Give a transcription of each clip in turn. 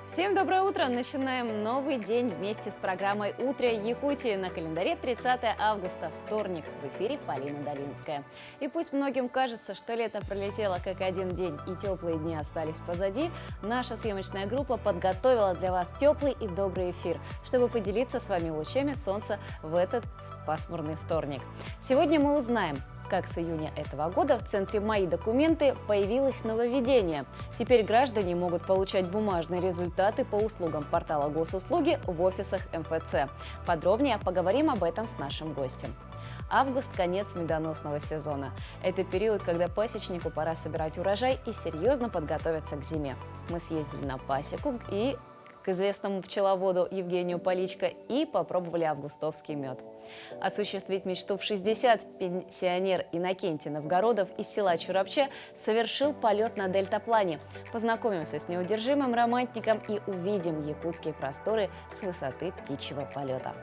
Всем доброе утро! Начинаем новый день вместе с программой «Утро Якутии». На календаре 30 августа, вторник. В эфире Полина Долинская. И пусть многим кажется, что лето пролетело как один день и теплые дни остались позади, наша съемочная группа подготовила для вас теплый и добрый эфир, чтобы поделиться с вами лучами солнца в этот пасмурный вторник. Сегодня мы узнаем, как с июня этого года в центре «Мои документы» появилось нововведение. Теперь граждане могут получать бумажные результаты по услугам портала госуслуги в офисах МФЦ. Подробнее поговорим об этом с нашим гостем. Август – конец медоносного сезона. Это период, когда пасечнику пора собирать урожай и серьезно подготовиться к зиме. Мы съездили на пасеку и к известному пчеловоду Евгению Поличко и попробовали августовский мед. Осуществить мечту в 60 пенсионер Иннокентий Новгородов из села Чурапче совершил полет на дельтаплане. Познакомимся с неудержимым романтиком и увидим якутские просторы с высоты птичьего полета.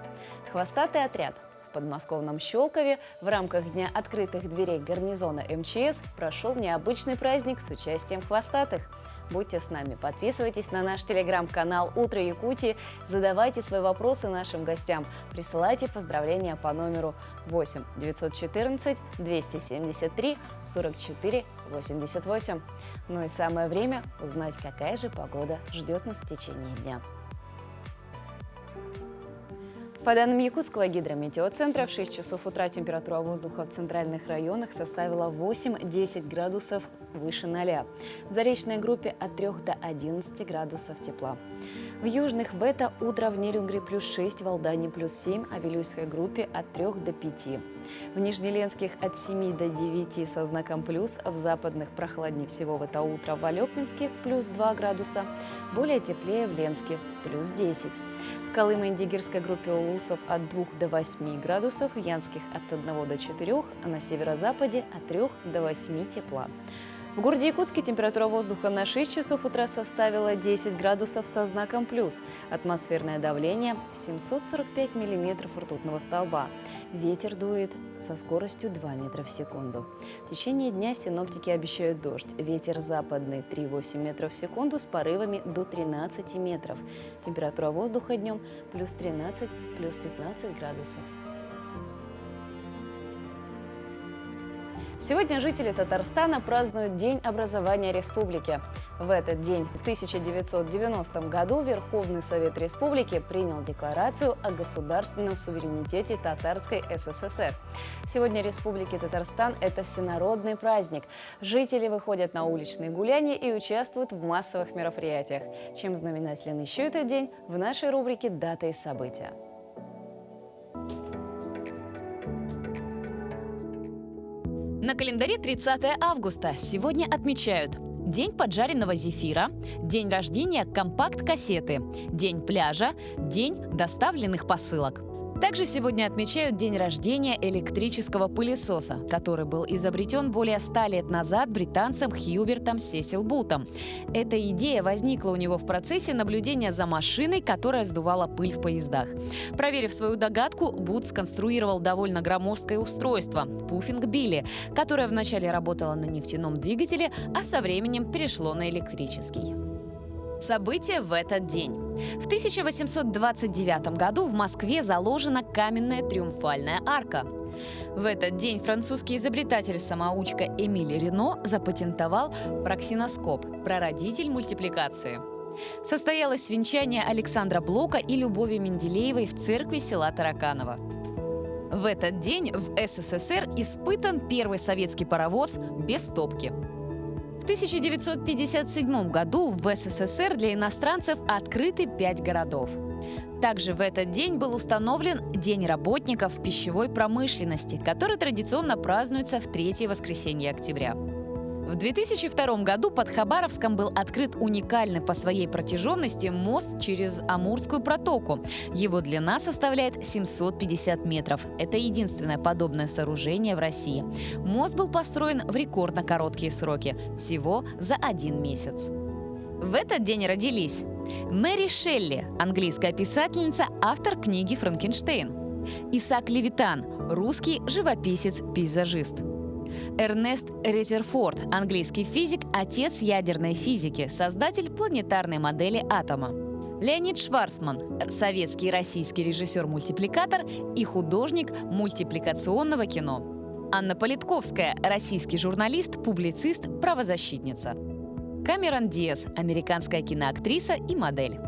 Хвостатый отряд. В подмосковном Щелкове в рамках Дня открытых дверей гарнизона МЧС прошел необычный праздник с участием хвостатых. Будьте с нами, подписывайтесь на наш телеграм-канал «Утро Якутии», задавайте свои вопросы нашим гостям, присылайте поздравления по номеру 8 914 273 44 88. Ну и самое время узнать, какая же погода ждет нас в течение дня. По данным Якутского гидрометеоцентра, в 6 часов утра температура воздуха в центральных районах составила 8-10 градусов выше 0. В заречной группе от 3 до 11 градусов тепла. В южных в это утро в Нерюнгри плюс 6, в Алдане плюс 7, а в Вилюйской группе от 3 до 5. В Нижнеленских от 7 до 9 со знаком плюс, в западных прохладнее всего в это утро в Алепинске плюс 2 градуса, более теплее в Ленске плюс 10. В Колымо-Индигирской группе улусов от 2 до 8 градусов, в Янских от 1 до 4, а на северо-западе от 3 до 8 тепла. В городе Якутске температура воздуха на 6 часов утра составила 10 градусов со знаком плюс. Атмосферное давление 745 миллиметров ртутного столба. Ветер дует со скоростью 2 метра в секунду. В течение дня синоптики обещают дождь. Ветер западный 3,8 метров в секунду с порывами до 13 метров. Температура воздуха днем плюс 13, плюс 15 градусов. Сегодня жители Татарстана празднуют День образования республики. В этот день, в 1990 году, Верховный Совет Республики принял Декларацию о государственном суверенитете Татарской ССР. Сегодня Республики Татарстан – это всенародный праздник. Жители выходят на уличные гуляния и участвуют в массовых мероприятиях. Чем знаменателен еще этот день, в нашей рубрике «Даты и события». На календаре 30 августа. Сегодня отмечают День поджаренного зефира, день рождения компакт-кассеты, день пляжа, день доставленных посылок. Также сегодня отмечают день рождения электрического пылесоса, который был изобретен более 100 лет назад британцем Хьюбертом Сесил-Бутом. Эта идея возникла у него в процессе наблюдения за машиной, которая сдувала пыль в поездах. Проверив свою догадку, Бут сконструировал довольно громоздкое устройство – пуффинг Билли, которое вначале работало на нефтяном двигателе, а со временем перешло на электрический. События в этот день. В 1829 году в Москве заложена каменная триумфальная арка. В этот день французский изобретатель-самоучка Эмиль Рено запатентовал проксиноскоп – прародитель мультипликации. Состоялось венчание Александра Блока и Любови Менделеевой в церкви села Тараканово. В этот день в СССР испытан первый советский паровоз без топки. В 1957 году в СССР для иностранцев открыты 5 городов. Также в этот день был установлен День работников пищевой промышленности, который традиционно празднуется в третье воскресенье октября. В 2002 году под Хабаровском был открыт уникальный по своей протяженности мост через Амурскую протоку. Его длина составляет 750 метров. Это единственное подобное сооружение в России. Мост был построен в рекордно короткие сроки – всего за 1 месяц. В этот день родились Мэри Шелли, английская писательница, автор книги «Франкенштейн». Исаак Левитан, русский живописец-пейзажист. Эрнест Резерфорд, английский физик, отец ядерной физики, создатель планетарной модели атома. Леонид Шварцман, советский и российский режиссер-мультипликатор и художник мультипликационного кино. Анна Политковская, российский журналист, публицист, правозащитница. Камерон Диас, американская киноактриса и модель.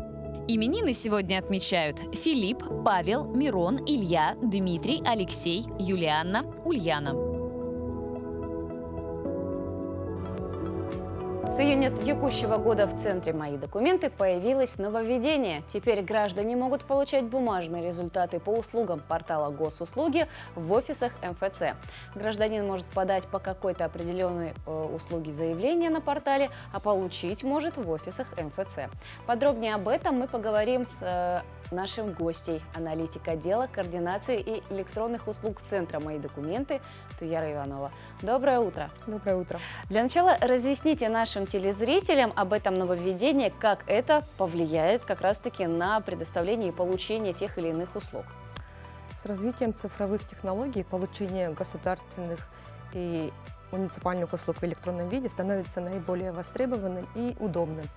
Именины сегодня отмечают Филипп, Павел, Мирон, Илья, Дмитрий, Алексей, Юлианна, Ульяна. С июня текущего года в центре «Мои документы» появилось нововведение. Теперь граждане могут получать бумажные результаты по услугам портала Госуслуги в офисах МФЦ. Гражданин может подать по какой-то определенной услуге заявление на портале, а получить может в офисах МФЦ. Подробнее об этом мы поговорим с нашим гостем, аналитик отдела координации и электронных услуг Центра «Мои документы» Туяра Иванова. Доброе утро. Доброе утро. Для начала разъясните нашим телезрителям об этом нововведении, как это повлияет как раз-таки на предоставление и получение тех или иных услуг. С развитием цифровых технологий получение государственных и муниципальных услуг в электронном виде становится наиболее востребованным и удобным.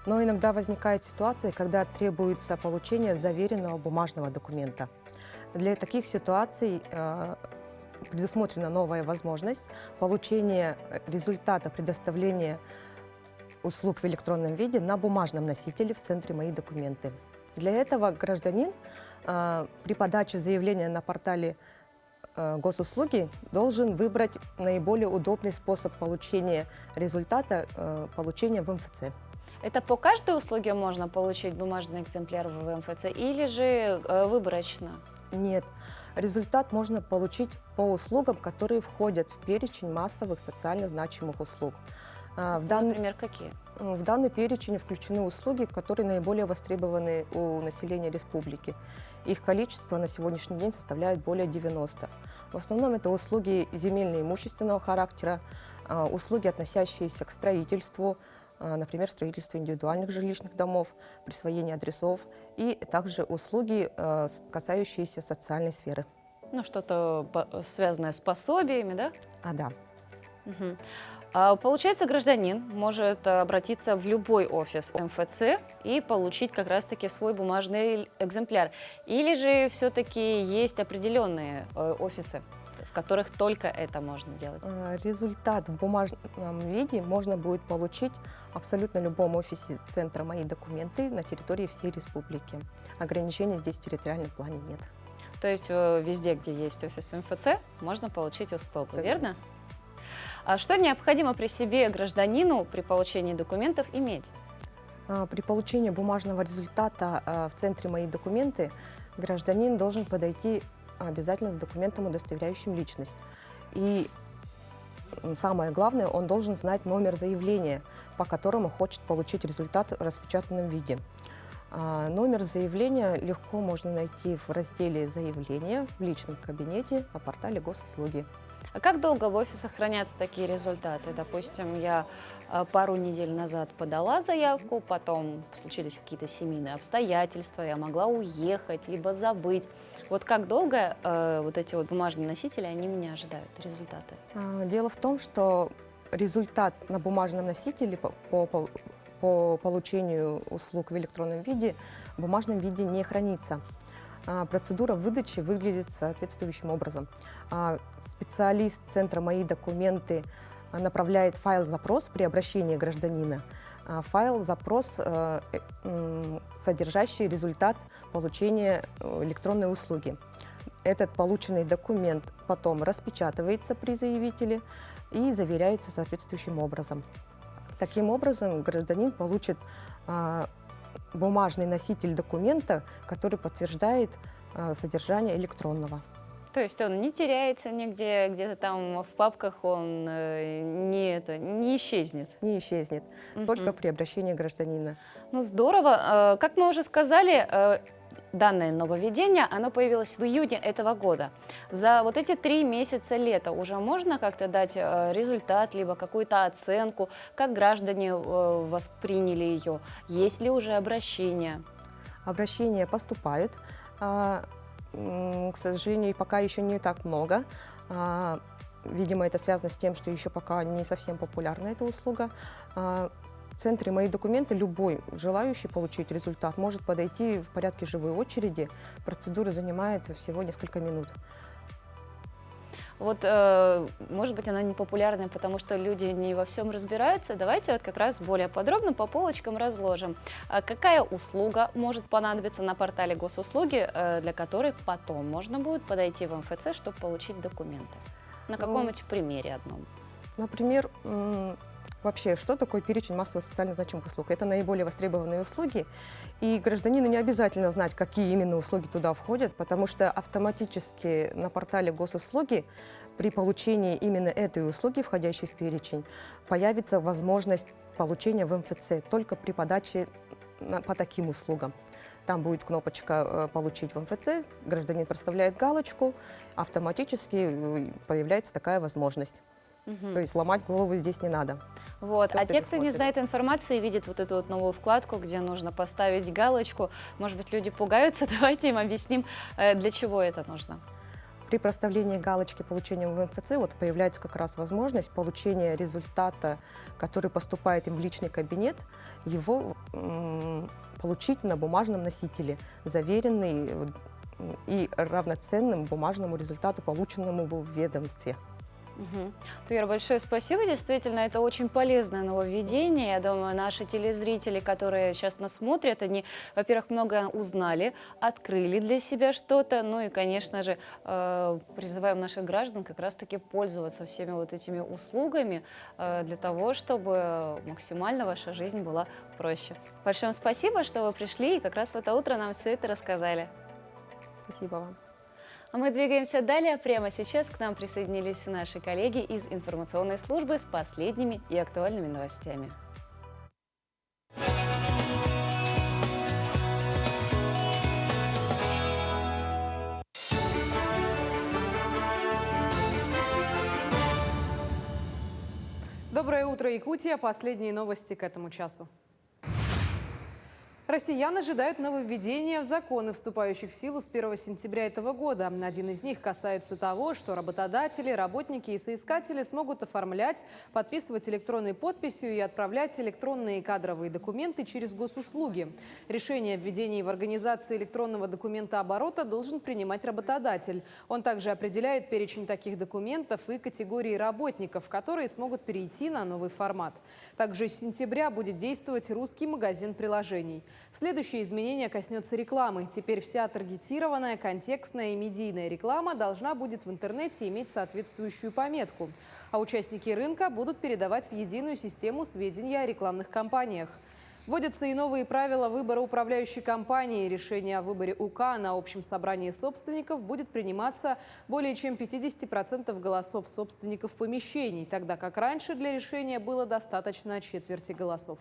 Но иногда возникает ситуация, когда требуется получение заверенного бумажного документа. Для таких ситуаций предусмотрена новая возможность получения результата предоставления услуг в электронном виде на бумажном носителе в центре «Мои документы». Для этого гражданин при подаче заявления на портале Госуслуги должен выбрать наиболее удобный способ получения результата получения в МФЦ. Это по каждой услуге можно получить бумажный экземпляр в МФЦ или же выборочно? Нет. Результат можно получить по услугам, которые входят в перечень массовых социально значимых услуг. Например, какие? В данный перечень включены услуги, которые наиболее востребованы у населения республики. Их количество на сегодняшний день составляет более 90. В основном это услуги земельно-имущественного характера, услуги, относящиеся к строительству, например, строительство индивидуальных жилищных домов, присвоение адресов и также услуги, касающиеся социальной сферы. Ну, что-то связанное с пособиями, да? Да. Угу. Получается, гражданин может обратиться в любой офис МФЦ и получить как раз-таки свой бумажный экземпляр. Или же все-таки есть определенные офисы, в которых только это можно делать? Результат в бумажном виде можно будет получить в абсолютно любом офисе Центра «Мои документы» на территории всей республики. Ограничений здесь в территориальном плане нет. То есть везде, где есть офис МФЦ, можно получить услугу, Все верно? А что необходимо при себе гражданину при получении документов иметь? При получении бумажного результата в Центре «Мои документы» гражданин должен подойти обязательно с документом, удостоверяющим личность. И самое главное, он должен знать номер заявления, по которому хочет получить результат в распечатанном виде. Номер заявления легко можно найти в разделе «Заявления» в личном кабинете на портале Госуслуги. А как долго в офисах хранятся такие результаты? Допустим, я пару недель назад подала заявку, потом случились какие-то семейные обстоятельства, я могла уехать, либо забыть. Вот как долго вот эти вот бумажные носители, они меня ожидают, результаты? Дело в том, что результат на бумажном носителе по получению услуг в электронном виде в бумажном виде не хранится. Процедура выдачи выглядит соответствующим образом. Специалист Центра «Мои документы» направляет файл-запрос при обращении гражданина. Файл-запрос, содержащий результат получения электронной услуги. Этот полученный документ потом распечатывается при заявителе и заверяется соответствующим образом. Таким образом, гражданин получит бумажный носитель документа, который подтверждает содержание электронного. То есть он не теряется нигде, где-то там в папках он не исчезнет? Не исчезнет, только при обращении гражданина. Ну здорово. Как мы уже сказали, данное нововведение, оно появилось в июне этого года. За вот эти 3 месяца лета уже можно как-то дать результат, либо какую-то оценку, как граждане восприняли ее? Есть ли уже обращения? Обращения поступают. К сожалению, пока еще не так много. видимо, это связано с тем, что еще пока не совсем популярна эта услуга. В центре «Мои документы» любой желающий получить результат может подойти в порядке живой очереди. Процедура занимает всего несколько минут. Вот, может быть, она не популярная, потому что люди не во всем разбираются. Давайте вот как раз более подробно по полочкам разложим. Какая услуга может понадобиться на портале госуслуги, для которой потом можно будет подойти в МФЦ, чтобы получить документы? На каком-нибудь примере одном. Например, вообще, что такое перечень массово социально значимых услуг? Это наиболее востребованные услуги, и гражданину не обязательно знать, какие именно услуги туда входят, потому что автоматически на портале госуслуги при получении именно этой услуги, входящей в перечень, появится возможность получения в МФЦ только при подаче по таким услугам. Там будет кнопочка «Получить в МФЦ», гражданин проставляет галочку, автоматически появляется такая возможность. То есть ломать голову здесь не надо. Вот. Всё А те, кто не предусмотрено. знает информации, видит вот эту вот новую вкладку, где нужно поставить галочку, может быть, люди пугаются, давайте им объясним, для чего это нужно. При проставлении галочки получения в МФЦ вот появляется как раз возможность получения результата, который поступает им в личный кабинет, его получить на бумажном носителе, заверенный и равноценным бумажному результату, полученному в ведомстве. Туяр, большое спасибо. Действительно, это очень полезное нововведение. Я думаю, наши телезрители, которые сейчас нас смотрят, они, во-первых, многое узнали, открыли для себя что-то. Ну и, конечно же, призываем наших граждан как раз-таки пользоваться всеми вот этими услугами для того, чтобы максимально ваша жизнь была проще. Большое вам спасибо, что вы пришли и как раз в это утро нам все это рассказали. Спасибо вам. А мы двигаемся далее. Прямо сейчас к нам присоединились наши коллеги из информационной службы с последними и актуальными новостями. Доброе утро, Якутия. Последние новости к этому часу. Россиян ожидают нововведения в законы, вступающих в силу с 1 сентября этого года. Один из них касается того, что работодатели, работники и соискатели смогут оформлять, подписывать электронной подписью и отправлять электронные кадровые документы через госуслуги. Решение о введении в организации электронного документооборота должен принимать работодатель. Он также определяет перечень таких документов и категории работников, которые смогут перейти на новый формат. Также с сентября будет действовать русский магазин приложений. Следующее изменение коснется рекламы. Теперь вся таргетированная, контекстная и медийная реклама должна будет в интернете иметь соответствующую пометку. А участники рынка будут передавать в единую систему сведения о рекламных кампаниях. Вводятся и новые правила выбора управляющей компании. Решение о выборе УК на общем собрании собственников будет приниматься более чем 50% голосов собственников помещений, тогда как раньше для решения было достаточно четверти голосов.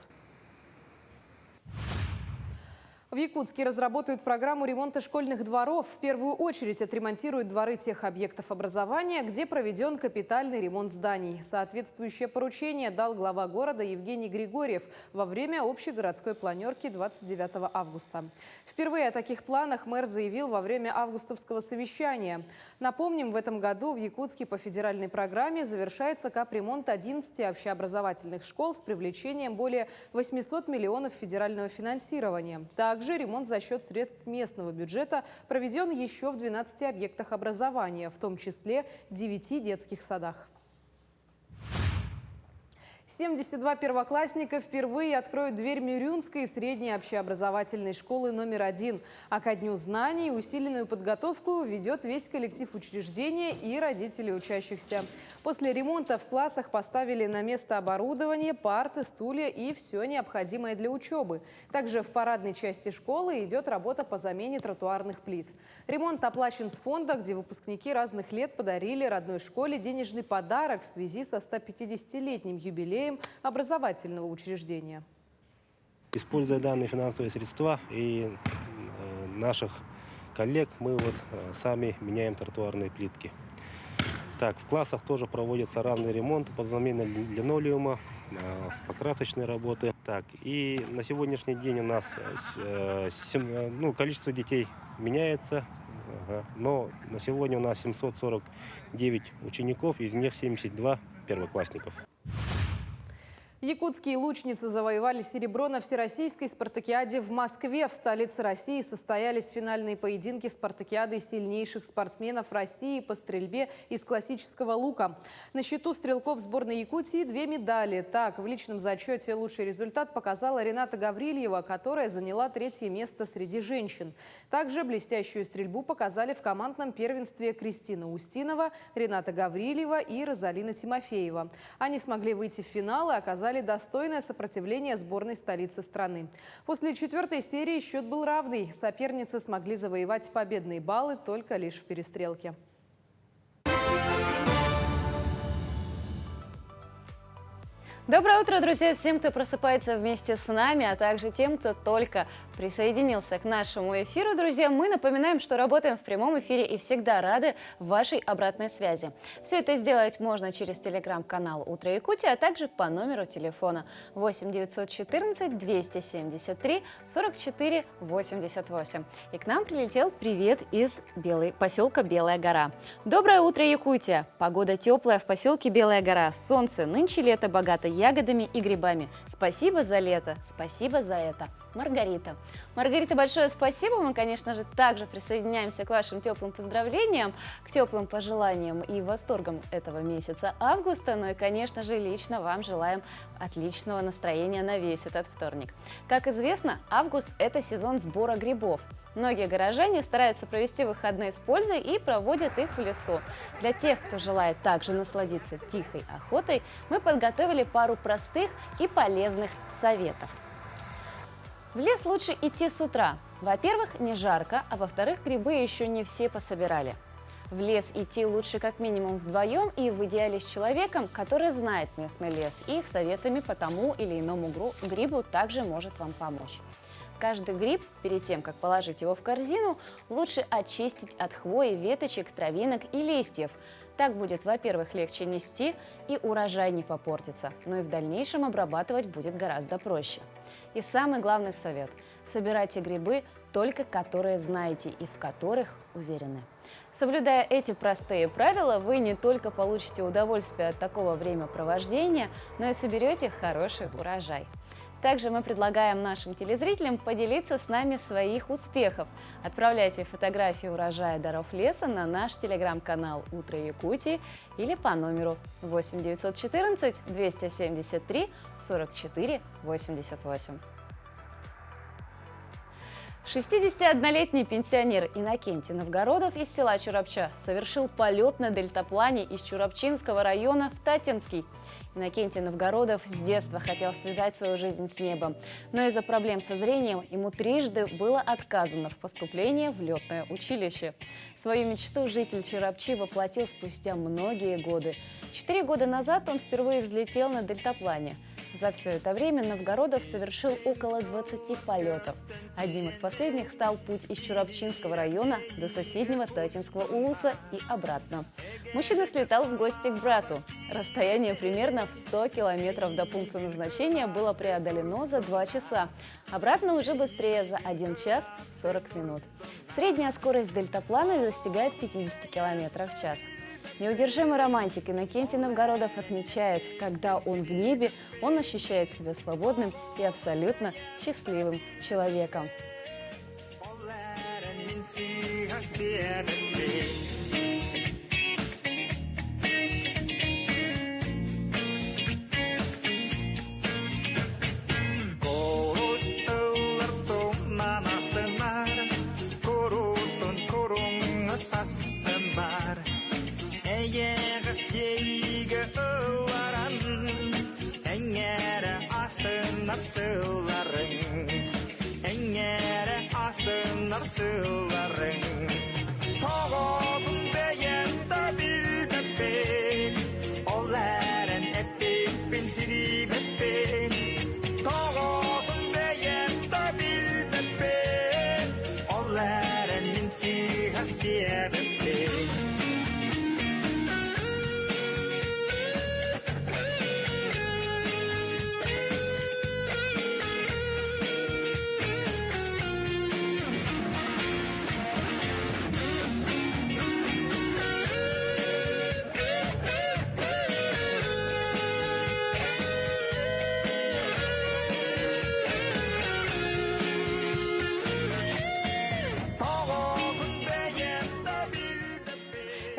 В Якутске разработают программу ремонта школьных дворов. В первую очередь отремонтируют дворы тех объектов образования, где проведен капитальный ремонт зданий. Соответствующее поручение дал глава города Евгений Григорьев во время общегородской планерки 29 августа. Впервые о таких планах мэр заявил во время августовского совещания. Напомним, в этом году в Якутске по федеральной программе завершается капремонт 11 общеобразовательных школ с привлечением более 800 миллионов федерального финансирования. Также ремонт за счет средств местного бюджета проведен еще в 12 объектах образования, в том числе 9 детских садах. 72 первоклассника впервые откроют дверь Мюрюнской средней общеобразовательной школы номер 1. А ко Дню знаний усиленную подготовку ведет весь коллектив учреждения и родители учащихся. После ремонта в классах поставили на место оборудование, парты, стулья и все необходимое для учебы. Также в парадной части школы идет работа по замене тротуарных плит. Ремонт оплачен с фонда, где выпускники разных лет подарили родной школе денежный подарок в связи со 150-летним юбилеем образовательного учреждения. Используя данные финансовые средства и наших коллег, мы сами меняем тротуарные плитки. Так, в классах тоже проводится равный ремонт под замену линолеума, покрасочные работы. Так, и на сегодняшний день у нас количество детей меняется, Ага. Но на сегодня у нас 749 учеников, из них 72 первоклассников. Якутские лучницы завоевали серебро на всероссийской спартакиаде в Москве. В столице России состоялись финальные поединки спартакиады сильнейших спортсменов России по стрельбе из классического лука. На счету стрелков сборной Якутии 2 медали. Так, в личном зачете лучший результат показала Рената Гаврильева, которая заняла 3-е место среди женщин. Также блестящую стрельбу показали в командном первенстве Кристина Устинова, Рената Гаврильева и Розалина Тимофеева. Они смогли выйти в финал и оказали достойное сопротивление сборной столицы страны. После 4-й серии счет был равный. Соперницы смогли завоевать победные баллы только лишь в перестрелке. Доброе утро, друзья, всем, кто просыпается вместе с нами, а также тем, кто только присоединился к нашему эфиру. Друзья, мы напоминаем, что работаем в прямом эфире и всегда рады вашей обратной связи. Все это сделать можно через телеграм-канал «Утро Якутии», а также по номеру телефона 8 914 273 44 88. И к нам прилетел привет из поселка Белая гора. Доброе утро, Якутия! Погода теплая в поселке Белая гора. Солнце, нынче лето богато ягодами и грибами. Спасибо за лето, спасибо за это. Маргарита. Маргарита, большое спасибо. Мы, конечно же, также присоединяемся к вашим теплым поздравлениям, к теплым пожеланиям и восторгам этого месяца августа. Ну и, конечно же, лично вам желаем отличного настроения на весь этот вторник. Как известно, август – это сезон сбора грибов. Многие горожане стараются провести выходные с пользой и проводят их в лесу. Для тех, кто желает также насладиться тихой охотой, мы подготовили пару простых и полезных советов. В лес лучше идти с утра. Во-первых, не жарко, а во-вторых, грибы еще не все пособирали. В лес идти лучше как минимум вдвоем и в идеале с человеком, который знает местный лес и советами по тому или иному грибу также может вам помочь. Каждый гриб, перед тем, как положить его в корзину, лучше очистить от хвои, веточек, травинок и листьев. Так будет, во-первых, легче нести и урожай не попортится, но и в дальнейшем обрабатывать будет гораздо проще. И самый главный совет – собирайте грибы только которые знаете и в которых уверены. Соблюдая эти простые правила, вы не только получите удовольствие от такого времяпровождения, но и соберете хороший урожай. Также мы предлагаем нашим телезрителям поделиться с нами своих успехов. Отправляйте фотографии урожая даров леса на наш телеграм-канал «Утро Якутии» или по номеру 8 914 273 44 88. 61-летний пенсионер Иннокентий Новгородов из села Чурапча совершил полет на дельтаплане из Чурапчинского района в Татинский. Иннокентий Новгородов с детства хотел связать свою жизнь с небом, но из-за проблем со зрением ему трижды было отказано в поступлении в летное училище. Свою мечту житель Чурапчи воплотил спустя многие годы. 4 года назад он впервые взлетел на дельтаплане. За все это время Новгородов совершил около 20 полетов. Одним из последних стал путь из Чурапчинского района до соседнего Татинского улуса и обратно. Мужчина слетал в гости к брату. Расстояние примерно в 100 километров до пункта назначения было преодолено за 2 часа. Обратно уже быстрее, за 1 час 40 минут. Средняя скорость дельтаплана достигает 50 километров в час. Неудержимый романтик Иннокентий Новгородов отмечает, когда он в небе, он ощущает себя свободным и абсолютно счастливым человеком.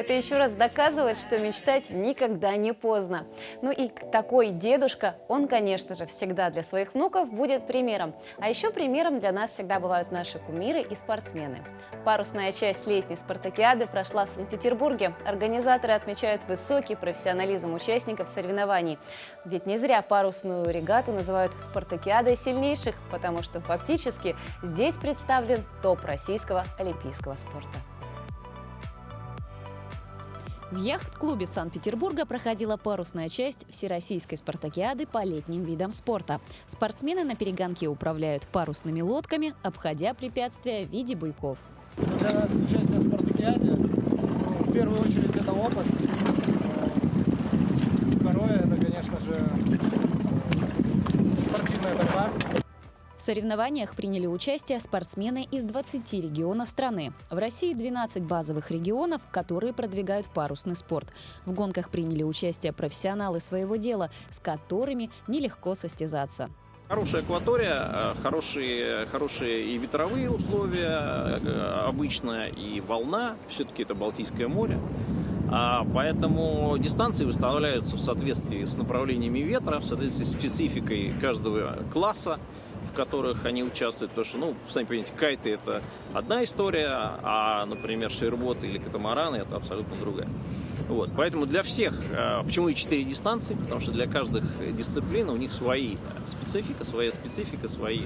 Это еще раз доказывает, что мечтать никогда не поздно. Ну и такой дедушка, он, конечно же, всегда для своих внуков будет примером. А еще примером для нас всегда бывают наши кумиры и спортсмены. Парусная часть летней спартакиады прошла в Санкт-Петербурге. Организаторы отмечают высокий профессионализм участников соревнований. Ведь не зря парусную регату называют спартакиадой сильнейших, потому что фактически здесь представлен топ российского олимпийского спорта. В яхт-клубе Санкт-Петербурга проходила парусная часть Всероссийской спартакиады по летним видам спорта. Спортсмены на перегонке управляют парусными лодками, обходя препятствия в виде буйков. Для нас участие в спартакиаде, в первую очередь, это опыт. Второе, это, конечно же, спортивная борьба. В соревнованиях приняли участие спортсмены из 20 регионов страны. В России 12 базовых регионов, которые продвигают парусный спорт. В гонках приняли участие профессионалы своего дела, с которыми нелегко состязаться. Хорошая акватория, хорошие и ветровые условия, обычная и волна. Все-таки это Балтийское море. Поэтому дистанции выставляются в соответствии с направлениями ветра, в соответствии с спецификой каждого класса, в которых они участвуют. Потому что, сами понимаете, кайты – это одна история, а, например, шейрботы или катамараны – это абсолютно другая. Вот. Поэтому для всех, почему и 4 дистанции? Потому что для каждых дисциплин у них своя специфика, свои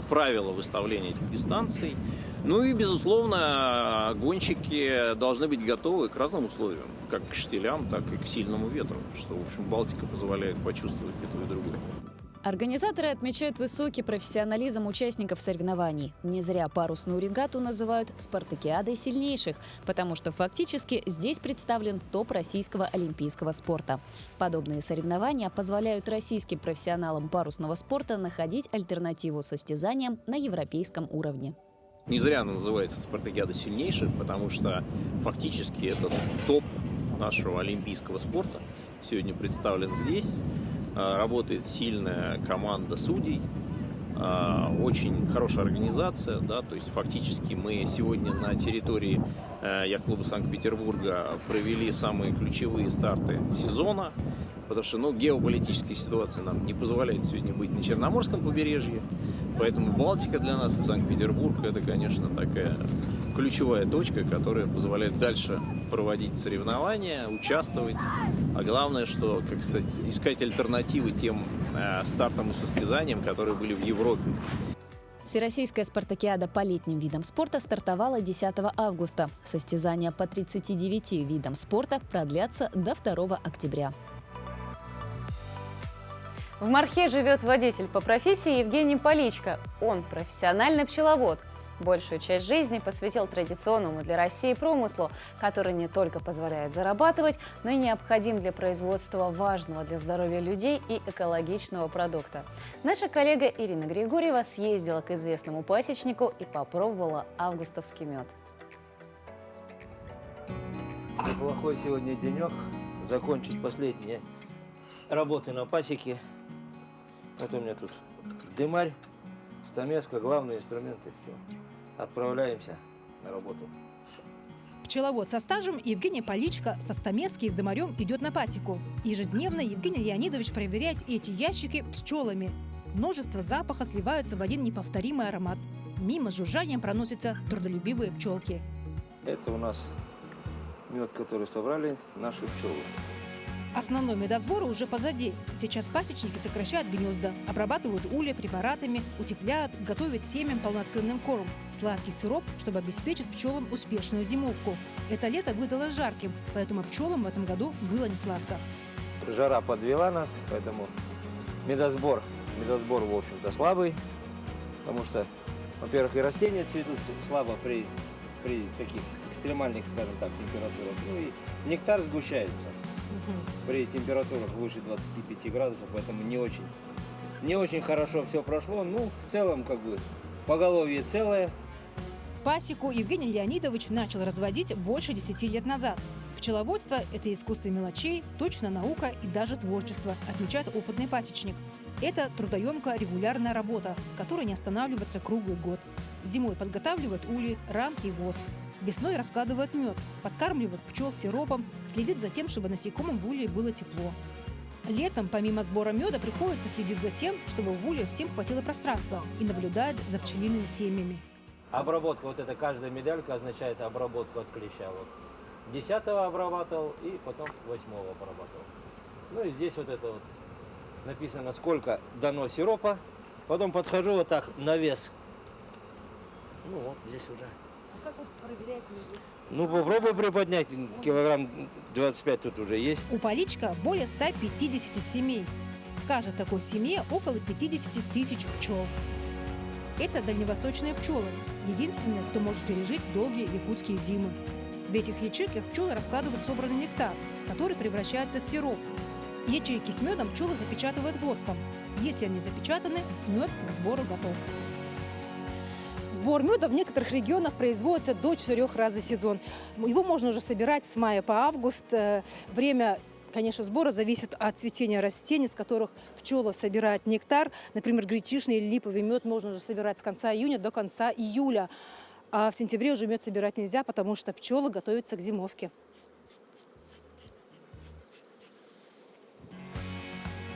правила выставления этих дистанций. Ну и, безусловно, гонщики должны быть готовы к разным условиям, как к штилям, так и к сильному ветру, что, в общем, Балтика позволяет почувствовать и то, и другое. Организаторы отмечают высокий профессионализм участников соревнований. Не зря парусную регату называют спартакиадой сильнейших, потому что фактически здесь представлен топ российского олимпийского спорта. Подобные соревнования позволяют российским профессионалам парусного спорта находить альтернативу состязаниям на европейском уровне. Не зря она называется спартакиада сильнейших, потому что фактически это топ нашего олимпийского спорта. Сегодня представлен здесь. Работает сильная команда судей, очень хорошая организация, да, то есть фактически мы сегодня на территории яхт-клуба Санкт-Петербурга провели самые ключевые старты сезона, потому что геополитическая ситуация нам не позволяет сегодня быть на Черноморском побережье, поэтому Балтика для нас и Санкт-Петербург – это, конечно, такая ключевая точка, которая позволяет дальше проводить соревнования, участвовать. А главное, что, как сказать, искать альтернативы тем стартам и состязаниям, которые были в Европе. Всероссийская спартакиада по летним видам спорта стартовала 10 августа. Состязания по 39 видам спорта продлятся до 2 октября. В Мархе живет водитель по профессии Евгений Поличко. Он профессиональный пчеловод. Большую часть жизни посвятил традиционному для России промыслу, который не только позволяет зарабатывать, но и необходим для производства важного для здоровья людей и экологичного продукта. Наша коллега Ирина Григорьева съездила к известному пасечнику и попробовала августовский мед. Неплохой сегодня денек. Закончить последние работы на пасеке. Вот у меня тут дымарь, стамеска, главные инструменты. Все. Отправляемся на работу. Пчеловод со стажем Евгений Поличко со стамески и с дымарем идет на пасеку. Ежедневно Евгений Леонидович проверяет эти ящики пчелами. Множество запаха сливаются в один неповторимый аромат. Мимо с жужжанием проносятся трудолюбивые пчелки. Это у нас мед, который собрали наши пчелы. Основной медосбор уже позади. Сейчас пасечники сокращают гнезда, обрабатывают улья препаратами, утепляют, готовят семьям полноценным корм, сладкий сироп, чтобы обеспечить пчелам успешную зимовку. Это лето выдалось жарким, поэтому пчелам в этом году было несладко. Жара подвела нас, поэтому медосбор, в общем-то, слабый, потому что, во-первых, и растения цветут слабо при таких экстремальных, скажем так, температурах, и нектар сгущается при температурах выше 25 градусов, поэтому не очень хорошо все прошло. В целом, поголовье целое. Пасеку Евгений Леонидович начал разводить больше 10 лет назад. Пчеловодство – это искусство мелочей, точная наука и даже творчество, отмечает опытный пасечник. Это трудоемкая регулярная работа, которая не останавливается круглый год. Зимой подготавливают ульи, рамки и воск. Весной раскладывает мед, подкармливает пчел сиропом, следит за тем, чтобы насекомым в улье было тепло. Летом, помимо сбора меда, приходится следить за тем, чтобы в улье всем хватило пространства, и наблюдает за пчелиными семьями. Обработка, вот эта каждая медалька означает обработку от клеща. Вот. 10-го обрабатывал и потом 8-го обрабатывал. Ну и здесь вот это вот написано, сколько дано сиропа. Потом подхожу вот так на вес. Ну вот здесь уже. А как вот проверять вес? Ну попробуй приподнять, килограмм 25 тут уже есть. У Поличка более 150 семей. В каждой такой семье около 50 тысяч пчел. Это дальневосточные пчелы. Единственные, кто может пережить долгие якутские зимы. В этих ячейках пчелы раскладывают собранный нектар, который превращается в сироп. Ячейки с медом пчелы запечатывают воском. Если они запечатаны, мед к сбору готов. Сбор меда в некоторых регионах производится до 4 раз за сезон. Его можно уже собирать с мая по август. Время, конечно, сбора зависит от цветения растений, с которых пчелы собирают нектар. Например, гречишный или липовый мед можно уже собирать с конца июня до конца июля. А в сентябре уже мед собирать нельзя, потому что пчелы готовятся к зимовке.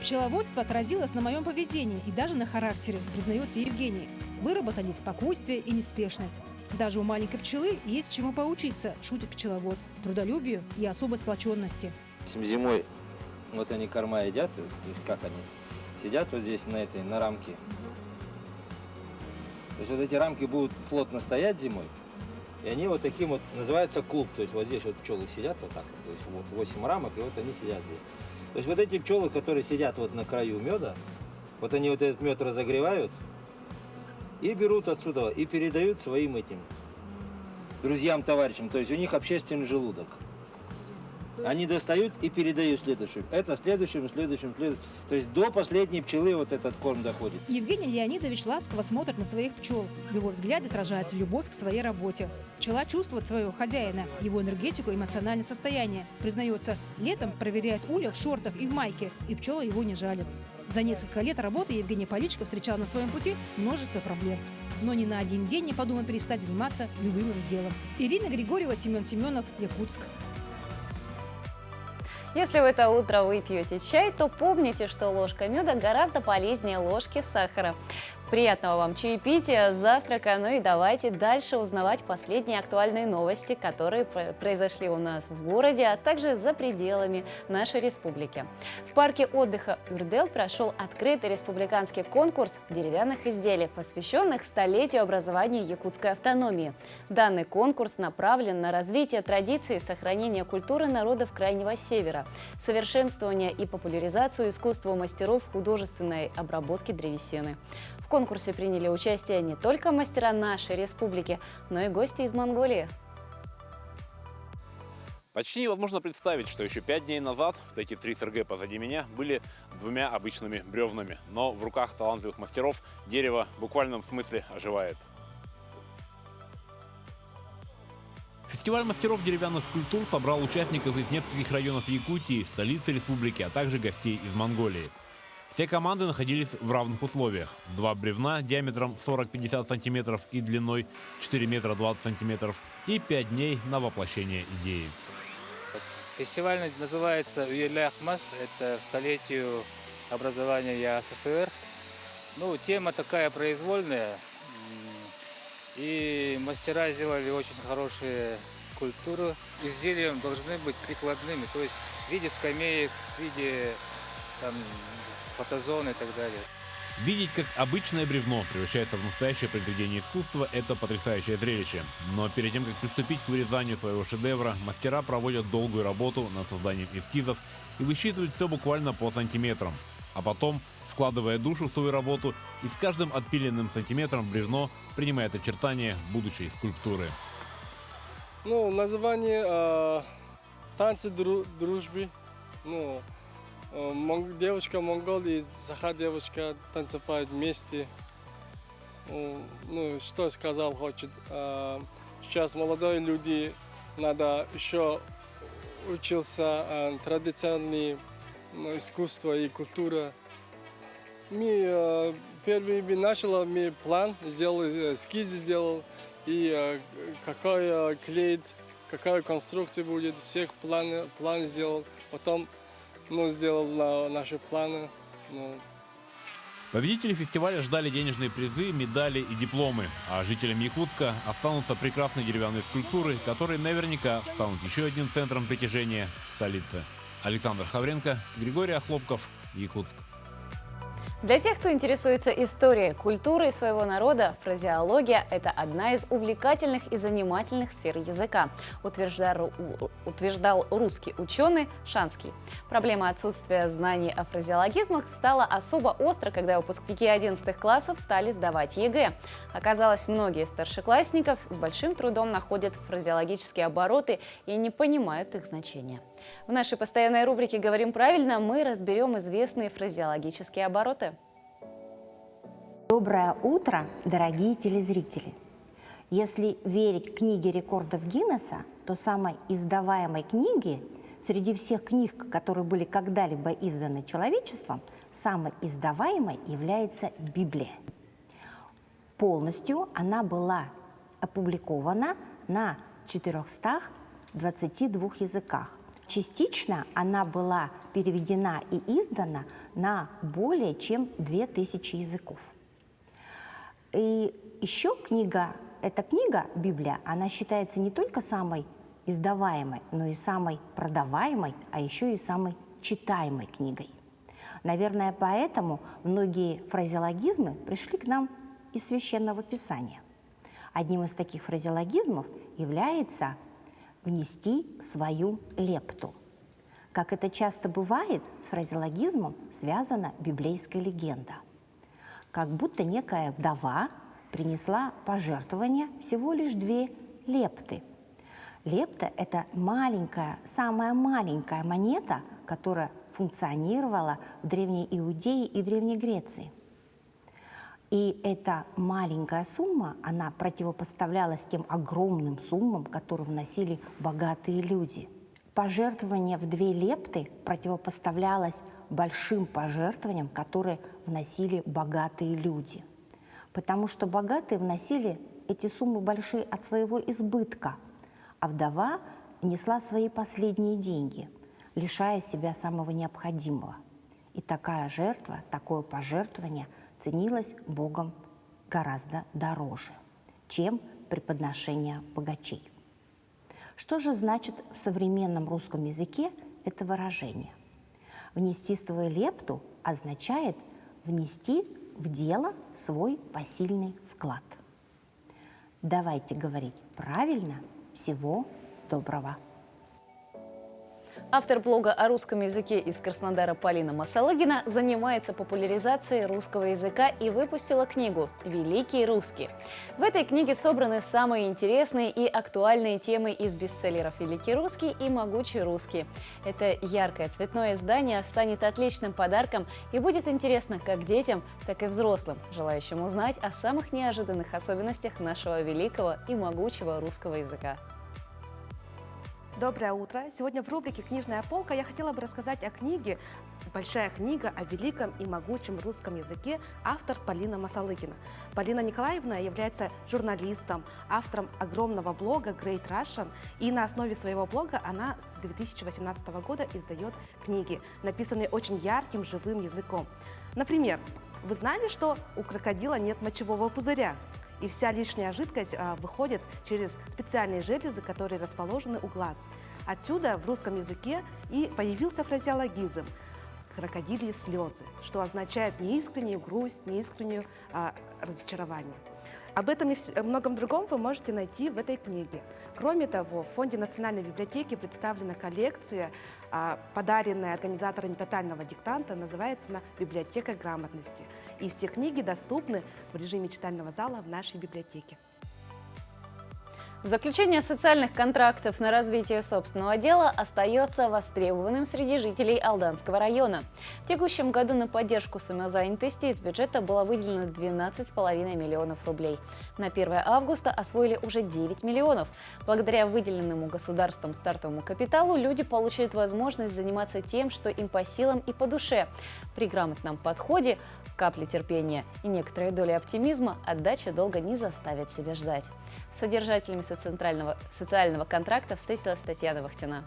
Пчеловодство отразилось на моем поведении и даже на характере, признается Евгений. Выработали спокойствие и неспешность. Даже у маленькой пчелы есть чему поучиться, шутит пчеловод, трудолюбию и особой сплоченности. Зимой вот они корма едят, то есть как они сидят вот здесь на рамке. То есть вот эти рамки будут плотно стоять зимой, и они вот таким вот, называется клуб, то есть вот здесь вот пчелы сидят вот так вот, то есть вот 8 рамок, и вот они сидят здесь. То есть вот эти пчелы, которые сидят вот на краю меда, вот они вот этот мед разогревают и берут отсюда и передают своим этим друзьям, товарищам, то есть у них общественный желудок. Они достают и передают следующим. Это следующим. То есть до последней пчелы вот этот корм доходит. Евгений Леонидович ласково смотрит на своих пчел. В его взгляде отражается любовь к своей работе. Пчела чувствует своего хозяина, его энергетику и эмоциональное состояние. Признается, летом проверяет улья в шортах и в майке, и пчелы его не жалят. За несколько лет работы Евгений Поличко встречал на своем пути множество проблем. Но ни на один день не подумал перестать заниматься любимым делом. Ирина Григорьева, Семен Семенов, Якутск. Если в это утро вы пьете чай, то помните, что ложка меда гораздо полезнее ложки сахара. Приятного вам чаепития, завтрака, ну и давайте дальше узнавать последние актуальные новости, которые произошли у нас в городе, а также за пределами нашей республики. В парке отдыха Урдел прошел открытый республиканский конкурс деревянных изделий, посвященных столетию образования якутской автономии. Данный конкурс направлен на развитие традиций и сохранение культуры народов Крайнего Севера, совершенствование и популяризацию искусства мастеров художественной обработки древесины. В конкурсе приняли участие не только мастера нашей республики, но и гости из Монголии. Почти невозможно представить, что еще 5 дней назад вот эти 3 СРГ позади меня были 2 обычными бревнами. Но в руках талантливых мастеров дерево в буквальном смысле оживает. Фестиваль мастеров деревянных скульптур собрал участников из нескольких районов Якутии, столицы республики, а также гостей из Монголии. Все команды находились в равных условиях. 2 бревна диаметром 40-50 сантиметров и длиной 4 метра 20 сантиметров и 5 дней на воплощение идеи. Фестиваль называется «Уйля-Ахмас», это столетию образования СССР. Ну, тема такая произвольная, и мастера сделали очень хорошие скульптуры. Изделия должны быть прикладными, то есть в виде скамеек, в виде фотозоны и так далее. Видеть, как обычное бревно превращается в настоящее произведение искусства – это потрясающее зрелище. Но перед тем, как приступить к вырезанию своего шедевра, мастера проводят долгую работу над созданием эскизов и высчитывают все буквально по сантиметрам. А потом, вкладывая душу в свою работу, и с каждым отпиленным сантиметром бревно принимает очертания будущей скульптуры. Ну, название «Танцы дружбы». Ну, девочка монгол и саха девочка танцевают вместе. Ну, что сказал хочет. Сейчас молодые люди надо еще учился традиционные искусство и культура. Мы первый начал, мы план сделал, эскиз сделал и какой клей, какая конструкция будет, всех план сделал, потом сделал наши планы. Победители фестиваля ждали денежные призы, медали и дипломы, а жителям Якутска останутся прекрасные деревянные скульптуры, которые наверняка станут еще одним центром притяжения столицы. Александр Хавренко, Григорий Охлопков, Якутск. Для тех, кто интересуется историей, культурой своего народа, фразеология – это одна из увлекательных и занимательных сфер языка, утверждал русский ученый Шанский. Проблема отсутствия знаний о фразеологизмах стала особо остро, когда выпускники 11 классов стали сдавать ЕГЭ. Оказалось, многие старшеклассников с большим трудом находят фразеологические обороты и не понимают их значения. В нашей постоянной рубрике «Говорим правильно» мы разберем известные фразеологические обороты. Доброе утро, дорогие телезрители! Если верить книге рекордов Гиннесса, то самой издаваемой книги среди всех книг, которые были когда-либо изданы человечеством, самой издаваемой является Библия. Полностью она была опубликована на 422 языках. Частично она была переведена и издана на более чем 2000 языков. И еще эта книга, Библия, она считается не только самой издаваемой, но и самой продаваемой, а еще и самой читаемой книгой. Наверное, поэтому многие фразеологизмы пришли к нам из Священного Писания. Одним из таких фразеологизмов является «внести свою лепту». Как это часто бывает, с фразеологизмом связана библейская легенда. Как будто некая вдова принесла пожертвование всего лишь 2 лепты. Лепта – это маленькая, самая маленькая монета, которая функционировала в Древней Иудее и Древней Греции. И эта маленькая сумма, она противопоставлялась тем огромным суммам, которые вносили богатые люди. Пожертвование в 2 лепты противопоставлялось большим пожертвованиям, которые вносили богатые люди. Потому что богатые вносили эти суммы большие от своего избытка, а вдова внесла свои последние деньги, лишая себя самого необходимого. И такая жертва, такое пожертвование ценилось Богом гораздо дороже, чем преподношение богачей. Что же значит в современном русском языке это выражение? «Внести свою лепту» означает внести в дело свой посильный вклад. Давайте говорить правильно. Всего доброго! Автор блога о русском языке из Краснодара Полина Масалагина занимается популяризацией русского языка и выпустила книгу «Великий русский». В этой книге собраны самые интересные и актуальные темы из бестселлеров «Великий русский» и «Могучий русский». Это яркое цветное издание станет отличным подарком и будет интересно как детям, так и взрослым, желающим узнать о самых неожиданных особенностях нашего великого и могучего русского языка. Доброе утро! Сегодня в рубрике «Книжная полка» я хотела бы рассказать о книге «Большая книга о великом и могучем русском языке», автор Полина Масалагина. Полина Николаевна является журналистом, автором огромного блога Great Russian, и на основе своего блога она с 2018 года издает книги, написанные очень ярким, живым языком. Например, вы знали, что у крокодила нет мочевого пузыря? И вся лишняя жидкость выходит через специальные железы, которые расположены у глаз. Отсюда в русском языке и появился фразеологизм «крокодильи слезы», что означает неискреннюю грусть, неискреннюю разочарование. Об этом и многом другом вы можете найти в этой книге. Кроме того, в Фонде Национальной библиотеки представлена коллекция, подаренная организаторами тотального диктанта, называется она «Библиотека грамотности». И все книги доступны в режиме читального зала в нашей библиотеке. Заключение социальных контрактов на развитие собственного дела остается востребованным среди жителей Алданского района. В текущем году на поддержку самозанятости из бюджета было выделено 12,5 миллионов рублей. На 1 августа освоили уже 9 миллионов. Благодаря выделенному государством стартовому капиталу люди получают возможность заниматься тем, что им по силам и по душе. При грамотном подходе, капли терпения и некоторой доли оптимизма отдача долго не заставит себя ждать. С содержателями социального контракта встретилась Татьяна Вахтина.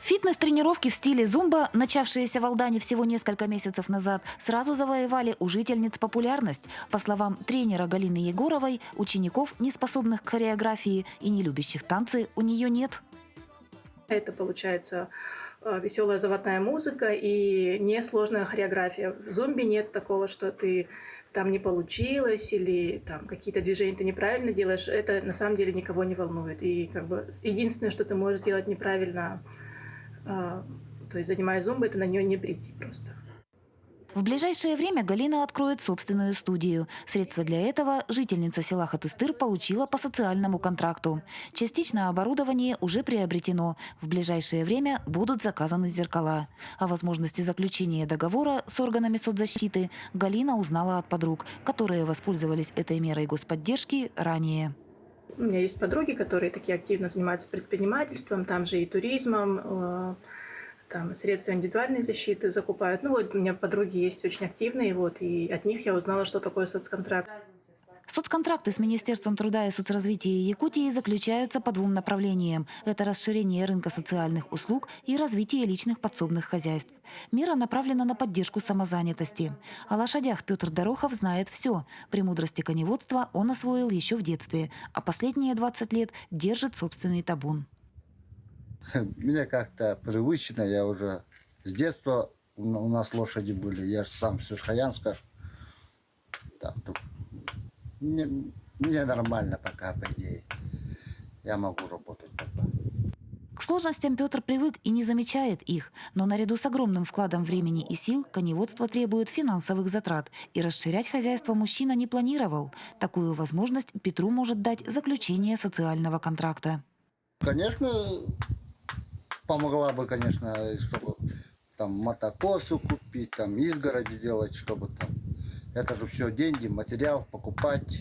Фитнес-тренировки в стиле зумба, начавшиеся в Алдане всего несколько месяцев назад, сразу завоевали у жительниц популярность. По словам тренера Галины Егоровой, учеников, не способных к хореографии и не любящих танцы, у нее нет. Это получается веселая заводная музыка и несложная хореография. В зумбе нет такого, что ты там не получилось или там какие-то движения ты неправильно делаешь. Это на самом деле никого не волнует. И как бы единственное, что ты можешь делать неправильно, то есть занимаясь зумбой, это на нее не прийти просто. В ближайшее время Галина откроет собственную студию. Средства для этого жительница села Хатыстыр получила по социальному контракту. Частично оборудование уже приобретено. В ближайшее время будут заказаны зеркала. О возможности заключения договора с органами соцзащиты Галина узнала от подруг, которые воспользовались этой мерой господдержки ранее. У меня есть подруги, которые такие активно занимаются предпринимательством, там же и туризмом, там средства индивидуальной защиты закупают. Ну вот у меня подруги есть очень активные, и от них я узнала, что такое соцконтракт. Соцконтракты с Министерством труда и соцразвития Якутии заключаются по двум направлениям. Это расширение рынка социальных услуг и развитие личных подсобных хозяйств. Мера направлена на поддержку самозанятости. О лошадях Петр Дорохов знает все. Премудрости коневодства он освоил еще в детстве, а последние 20 лет держит собственный табун. Мне как-то привычно, я уже с детства, у нас лошади были, я же сам с Верхоянска. Мне нормально пока, по идее. Я могу работать пока. К сложностям Петр привык и не замечает их, но наряду с огромным вкладом времени и сил коневодство требует финансовых затрат, и расширять хозяйство мужчина не планировал. Такую возможность Петру может дать заключение социального контракта. Конечно, помогла бы, конечно, чтобы там мотокосу купить, там изгородь сделать, чтобы там. Это же все деньги, материал покупать.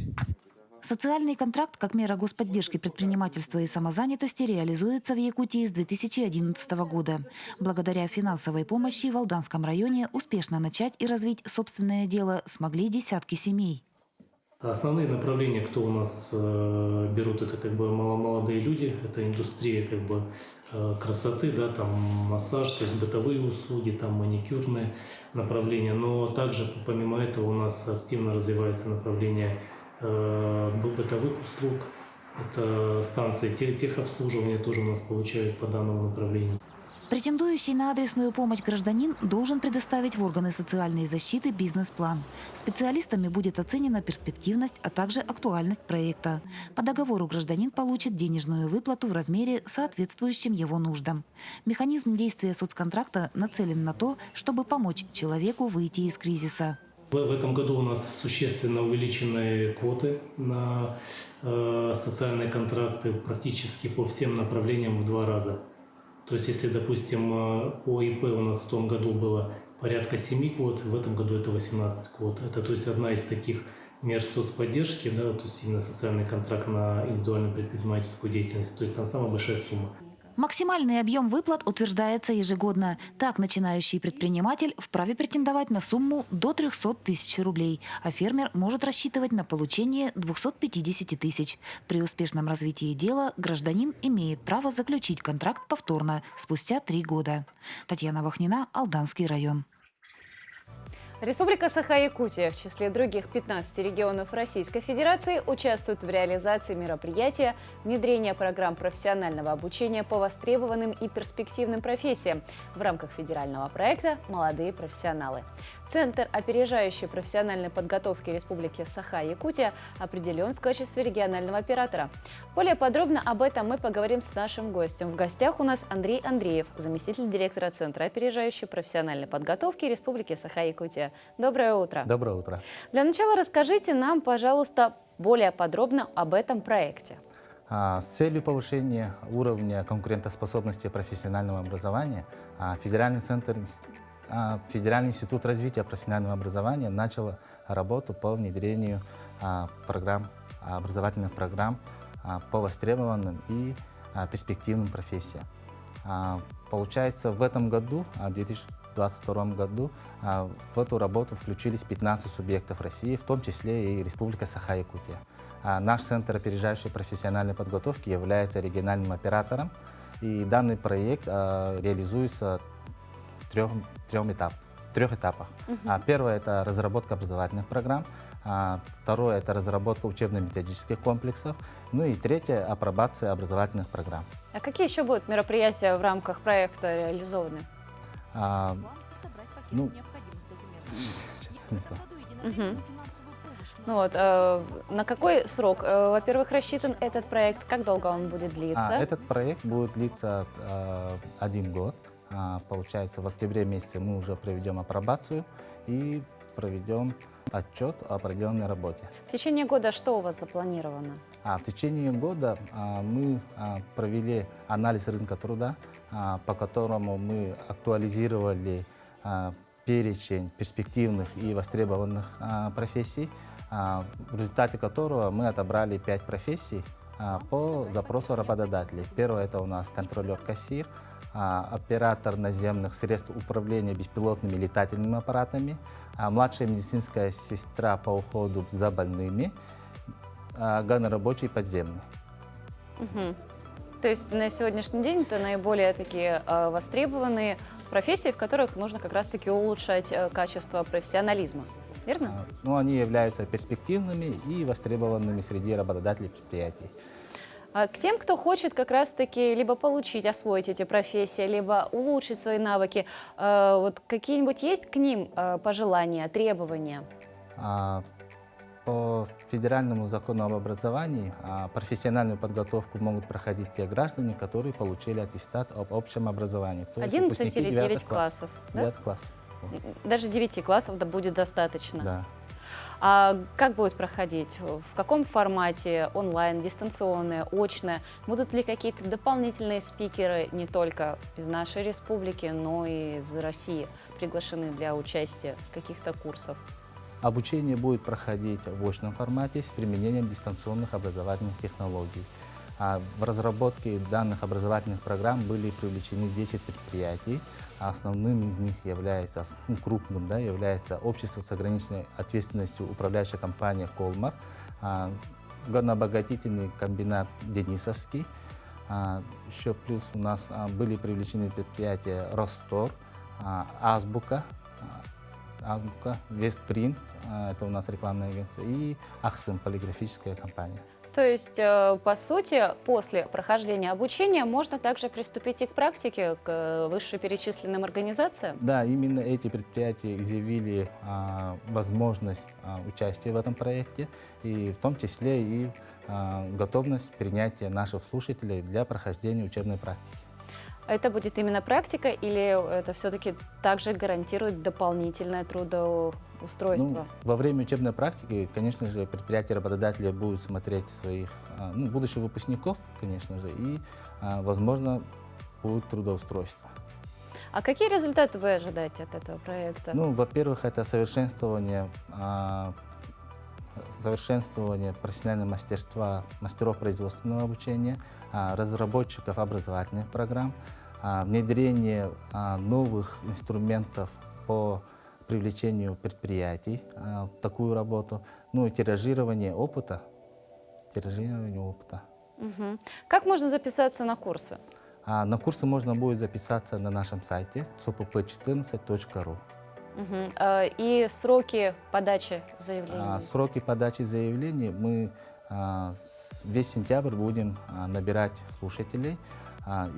Социальный контракт как мера господдержки предпринимательства и самозанятости реализуется в Якутии с 2011 года. Благодаря финансовой помощи в Алданском районе успешно начать и развить собственное дело смогли десятки семей. Основные направления, кто у нас берут, это как бы молодые люди, это индустрия как бы красоты, да, там массаж, то есть бытовые услуги, там маникюрные направления. Но также помимо этого у нас активно развивается направление бытовых услуг, это станции техобслуживания тоже у нас получают по данному направлению. Претендующий на адресную помощь гражданин должен предоставить в органы социальной защиты бизнес-план. Специалистами будет оценена перспективность, а также актуальность проекта. По договору гражданин получит денежную выплату в размере, соответствующем его нуждам. Механизм действия соцконтракта нацелен на то, чтобы помочь человеку выйти из кризиса. В этом году у нас существенно увеличены квоты на социальные контракты практически по всем направлениям в 2 раза. То есть, если, допустим, по ИП у нас в том году было порядка 7 квот, в этом году это 18 квот. Это, то есть, одна из таких мер соцподдержки, да, то есть именно социальный контракт на индивидуальную предпринимательскую деятельность. То есть, там самая большая сумма. Максимальный объем выплат утверждается ежегодно. Так, начинающий предприниматель вправе претендовать на сумму до 300 тысяч рублей, а фермер может рассчитывать на получение 250 тысяч. При успешном развитии дела гражданин имеет право заключить контракт повторно спустя 3 года. Татьяна Вахнина, Алданский район. Республика Саха-Якутия в числе других 15 регионов Российской Федерации участвует в реализации мероприятия внедрения программ профессионального обучения по востребованным и перспективным профессиям в рамках федерального проекта «Молодые профессионалы». Центр опережающей профессиональной подготовки Республики Саха-Якутия определен в качестве регионального оператора. Более подробно об этом мы поговорим с нашим гостем. В гостях у нас Андрей Андреев, заместитель директора Центра опережающей профессиональной подготовки Республики Саха-Якутия. Доброе утро. Доброе утро. Для начала расскажите нам, пожалуйста, более подробно об этом проекте. С целью повышения уровня конкурентоспособности профессионального образования Федеральный институт развития профессионального образования начал работу по внедрению образовательных программ по востребованным и перспективным профессиям. Получается, в этом году, в 2022 году, в эту работу включились 15 субъектов России, в том числе и Республика Саха-Якутия. Наш Центр опережающей профессиональной подготовки является региональным оператором, и данный проект реализуется в трех этапах. Первое – это разработка образовательных программ, второе – это разработка учебно-методических комплексов, ну и третье – апробация образовательных программ. А какие еще будут мероприятия в рамках проекта реализованы? Ну вот, на какой срок, во-первых, рассчитан этот проект? Как долго он будет длиться? Этот проект будет длиться 1 год. Получается, в октябре месяце мы уже проведем апробацию и проведем отчет о проделанной работе. В течение года что у вас запланировано? В течение года мы провели анализ рынка труда, по которому мы актуализировали перечень перспективных и востребованных профессий, в результате которого мы отобрали 5 профессий по запросу работодателей. Первое – это у нас контролер-кассир, оператор наземных средств управления беспилотными летательными аппаратами, младшая медицинская сестра по уходу за больными, горнорабочий подземный. То есть на сегодняшний день это наиболее такие востребованные профессии, в которых нужно как раз-таки улучшать качество профессионализма, верно? Они являются перспективными и востребованными среди работодателей предприятий. К тем, кто хочет как раз-таки либо освоить эти профессии, либо улучшить свои навыки, вот какие-нибудь есть к ним пожелания, требования? По федеральному закону об образовании профессиональную подготовку могут проходить те граждане, которые получили аттестат об общем образовании. 11 или 9 классов? 9 классов. Даже 9 классов будет достаточно? Да. А как будет проходить? В каком формате? Онлайн, дистанционное, очное? Будут ли какие-то дополнительные спикеры не только из нашей республики, но и из России приглашены для участия в каких-то курсов? Обучение будет проходить в очном формате с применением дистанционных образовательных технологий. В разработке данных образовательных программ были привлечены 10 предприятий. Основным из них является, крупным, является общество с ограниченной ответственностью управляющая компания «Колмар», горнообогатительный комбинат «Денисовский». Еще плюс у нас были привлечены предприятия «Ростор», «Азбука», «Вестпринт», это у нас рекламное агентство, и «Ахсым», полиграфическая компания. То есть, по сути, после прохождения обучения можно также приступить и к практике, к вышеперечисленным организациям? Да, именно эти предприятия изъявили возможность участия в этом проекте, и в том числе и готовность принятия наших слушателей для прохождения учебной практики. Это будет именно практика или это все-таки также гарантирует дополнительное трудоустройство? Во время учебной практики, конечно же, предприятия работодатели будут смотреть своих будущих выпускников, конечно же, и, возможно, будет трудоустройство. А какие результаты вы ожидаете от этого проекта? Во-первых, это совершенствование профессионального мастерства мастеров производственного обучения, разработчиков образовательных программ, внедрение новых инструментов по привлечению предприятий в такую работу, и тиражирование опыта. Как можно записаться на курсы? На курсы можно будет записаться на нашем сайте cpp14.ru. И сроки подачи заявлений? Сроки подачи заявлений мы весь сентябрь будем набирать слушателей.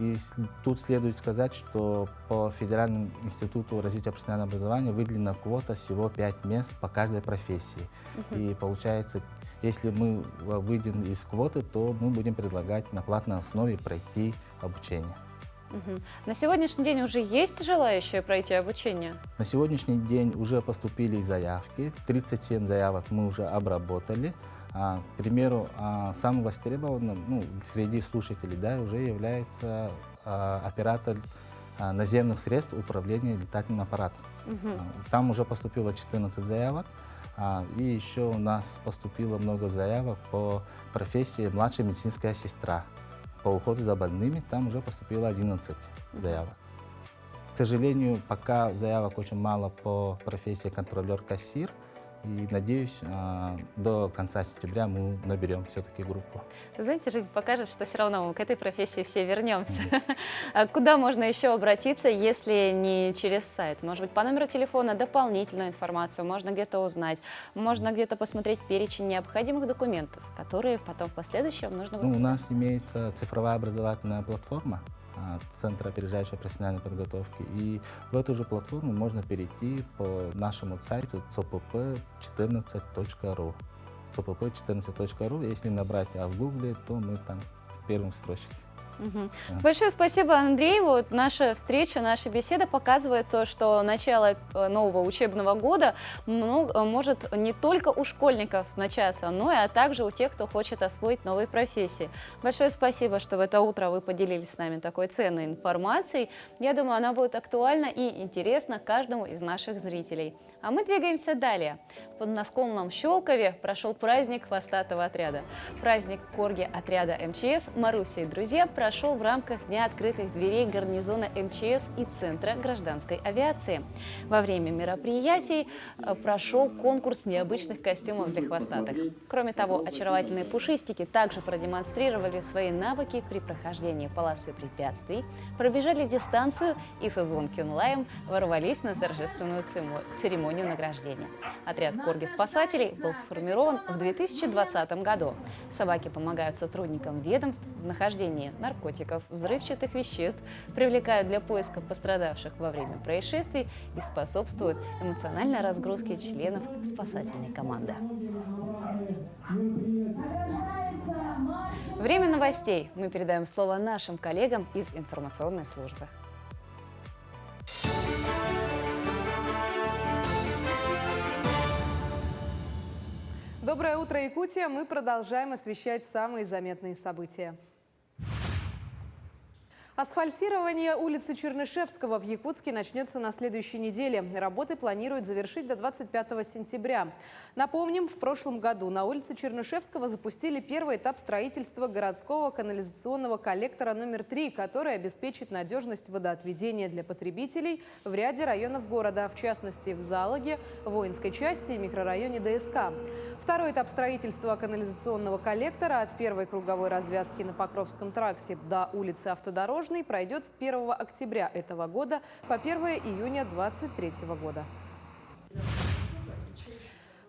И тут следует сказать, что по Федеральному институту развития профессионального образования выделена квота всего 5 мест по каждой профессии. И получается, если мы выйдем из квоты, то мы будем предлагать на платной основе пройти обучение. На сегодняшний день уже есть желающие пройти обучение? На сегодняшний день уже поступили заявки. 37 заявок мы уже обработали. К примеру, самым востребованным среди слушателей уже является оператор наземных средств управления летательным аппаратом. Там уже поступило 14 заявок, и еще у нас поступило много заявок по профессии младшая медицинская сестра. По уходу за больными там уже поступило 11 заявок. К сожалению, пока заявок очень мало по профессии контролер-кассир. И надеюсь, до конца сентября мы наберем все-таки группу. Знаете, жизнь покажет, что все равно мы к этой профессии все вернемся. Куда можно еще обратиться, если не через сайт? Может быть, по номеру телефона дополнительную информацию можно где-то узнать, можно где-то посмотреть перечень необходимых документов, которые потом в последующем нужно выполнить. У нас имеется цифровая образовательная платформа Центра опережающей профессиональной подготовки. И в эту же платформу можно перейти по нашему сайту cpp14.ru. cpp14.ru. Если набрать в Гугле, то мы там в первом строчке. Большое спасибо, Андрей. Вот наша встреча, наша беседа показывает то, что начало нового учебного года может не только у школьников начаться, но и также у тех, кто хочет освоить новые профессии. Большое спасибо, что в это утро вы поделились с нами такой ценной информацией. Я думаю, она будет актуальна и интересна каждому из наших зрителей. А мы двигаемся далее. В подмосковном Щелкове прошел праздник хвостатого отряда. Праздник корги отряда МЧС «Маруся и друзья» прошел в рамках Дня открытых дверей гарнизона МЧС и Центра гражданской авиации. Во время мероприятий прошел конкурс необычных костюмов для хвостатых. Кроме того, очаровательные пушистики также продемонстрировали свои навыки при прохождении полосы препятствий, пробежали дистанцию и со звонким лаем ворвались на торжественную церемонию награждения. Отряд корги-спасателей был сформирован в 2020 году. Собаки помогают сотрудникам ведомств в нахождении наркотиков, взрывчатых веществ, привлекают для поиска пострадавших во время происшествий и способствуют эмоциональной разгрузке членов спасательной команды. Время новостей. Мы передаем слово нашим коллегам из информационной службы. Доброе утро, Якутия! Мы продолжаем освещать самые заметные события. Асфальтирование улицы Чернышевского в Якутске начнется на следующей неделе. Работы планируют завершить до 25 сентября. Напомним, в прошлом году на улице Чернышевского запустили первый этап строительства городского канализационного коллектора номер 3, который обеспечит надежность водоотведения для потребителей в ряде районов города, в частности в Залоге, воинской части и микрорайоне ДСК. Второй этап строительства канализационного коллектора от первой круговой развязки на Покровском тракте до улицы Автодорожной пройдет с 1 октября этого года по 1 июня 2023 года.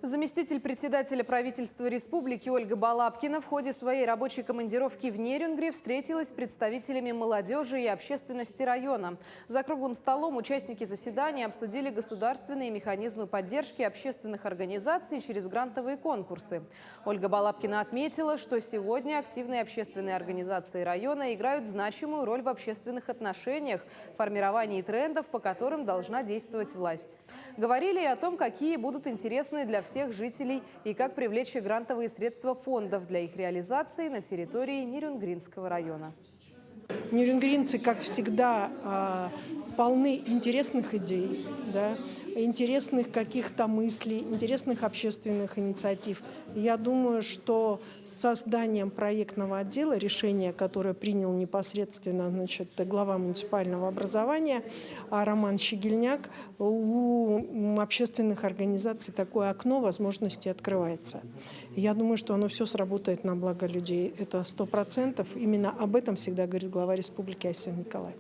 Заместитель председателя правительства республики Ольга Балабкина в ходе своей рабочей командировки в Нерюнгри встретилась с представителями молодежи и общественности района. За круглым столом участники заседания обсудили государственные механизмы поддержки общественных организаций через грантовые конкурсы. Ольга Балабкина отметила, что сегодня активные общественные организации района играют значимую роль в общественных отношениях, формировании трендов, по которым должна действовать власть. Говорили и о том, какие будут интересны для всех жителей и как привлечь грантовые средства фондов для их реализации на территории Нерюнгринского района. Нерюнгринцы, как всегда, полны интересных идей, интересных каких-то мыслей, интересных общественных инициатив. Я думаю, что с созданием проектного отдела, решение, которое принял непосредственно глава муниципального образования Роман Щегельняк, у общественных организаций такое окно возможностей открывается. Я думаю, что оно все сработает на благо людей. Это 100%. Именно об этом всегда говорит глава республики Айсен Николаев.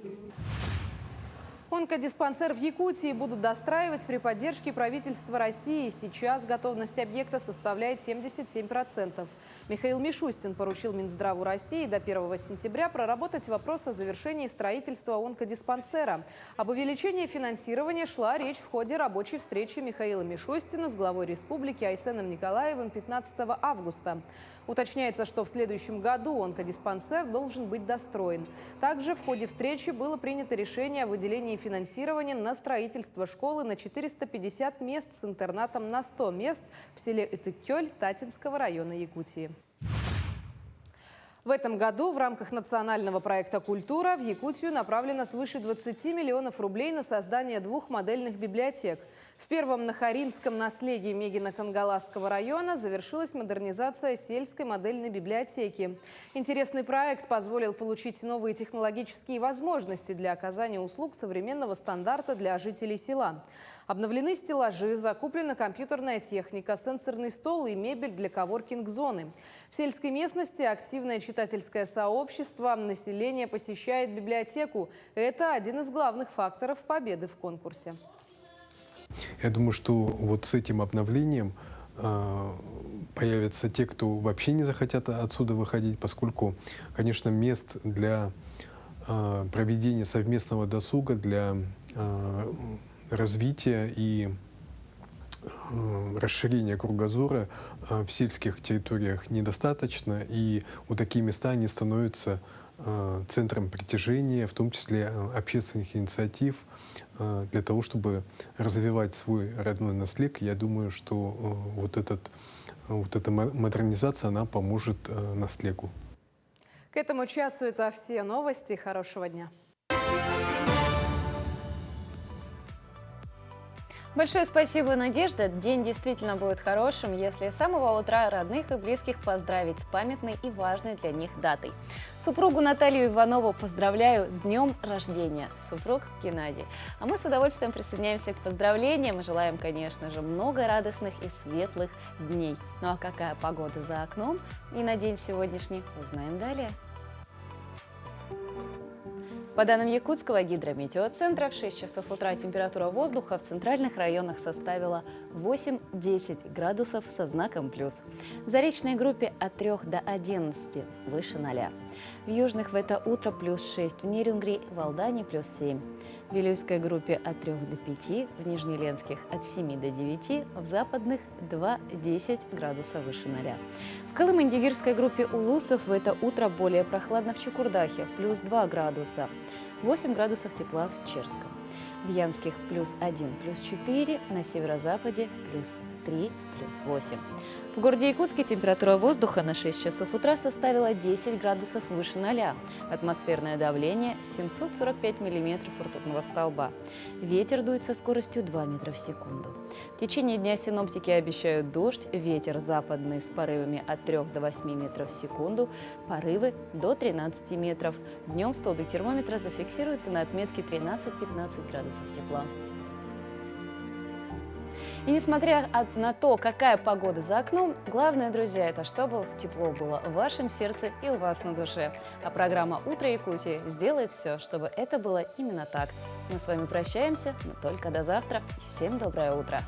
Онкодиспансер в Якутии будут достраивать при поддержке правительства России. Сейчас готовность объекта составляет 77%. Михаил Мишустин поручил Минздраву России до 1 сентября проработать вопрос о завершении строительства онкодиспансера. Об увеличении финансирования шла речь в ходе рабочей встречи Михаила Мишустина с главой республики Айсеном Николаевым 15 августа. Уточняется, что в следующем году онкодиспансер должен быть достроен. Также в ходе встречи было принято решение о выделении финансирование на строительство школы на 450 мест с интернатом на 100 мест в селе Итыкёль Татинского района Якутии. В этом году в рамках национального проекта «Культура» в Якутию направлено свыше 20 миллионов рублей на создание 2 модельных библиотек. В первом на Харинском наследии Мегино-Кангаласского района завершилась модернизация сельской модельной библиотеки. Интересный проект позволил получить новые технологические возможности для оказания услуг современного стандарта для жителей села. Обновлены стеллажи, закуплена компьютерная техника, сенсорный стол и мебель для коворкинг-зоны. В сельской местности активное читательское сообщество, население посещает библиотеку. Это один из главных факторов победы в конкурсе. Я думаю, что вот с этим обновлением появятся те, кто вообще не захотят отсюда выходить, поскольку, конечно, мест для проведения совместного досуга, для развития и расширения кругозора в сельских территориях недостаточно, и вот такие места они становятся центром притяжения, в том числе общественных инициатив, для того, чтобы развивать свой родной наследие. Я думаю, что вот эта модернизация, она поможет наследию. К этому часу это все новости. Хорошего дня. Большое спасибо, Надежда. День действительно будет хорошим, если с самого утра родных и близких поздравить с памятной и важной для них датой. Супругу Наталью Иванову поздравляю с днем рождения, супруг Геннадий. А мы с удовольствием присоединяемся к поздравлениям и желаем, конечно же, много радостных и светлых дней. Ну а какая погода за окном и на день сегодняшний, узнаем далее. По данным Якутского гидрометеоцентра, в 6 часов утра температура воздуха в центральных районах составила 8-10 градусов со знаком плюс. В заречной группе от 3 до 11 выше 0. В южных в это утро плюс 6, в Нерюнгри, в Алдане плюс 7. В Вилюйской группе от 3 до 5, в Нижнеленских от 7 до 9, в западных 2-10 градусов выше 0. В Колымын-Дигирской группе улусов в это утро более прохладно в Чукурдахе, плюс 2 градуса. 8 градусов тепла в Черском. В Янских плюс 1, плюс 4, на северо-западе плюс 3, плюс 8. В городе Якутске температура воздуха на 6 часов утра составила 10 градусов выше 0. Атмосферное давление 745 миллиметров ртутного столба. Ветер дует со скоростью 2 метра в секунду. В течение дня синоптики обещают дождь, ветер западный с порывами от 3 до 8 метров в секунду, порывы до 13 метров. Днем столбик термометра зафиксируется на отметке 13-15 градусов тепла. И несмотря на то, какая погода за окном, главное, друзья, это чтобы тепло было в вашем сердце и у вас на душе. А программа «Утро Якутии» сделает все, чтобы это было именно так. Мы с вами прощаемся, но только до завтра. И всем доброе утро!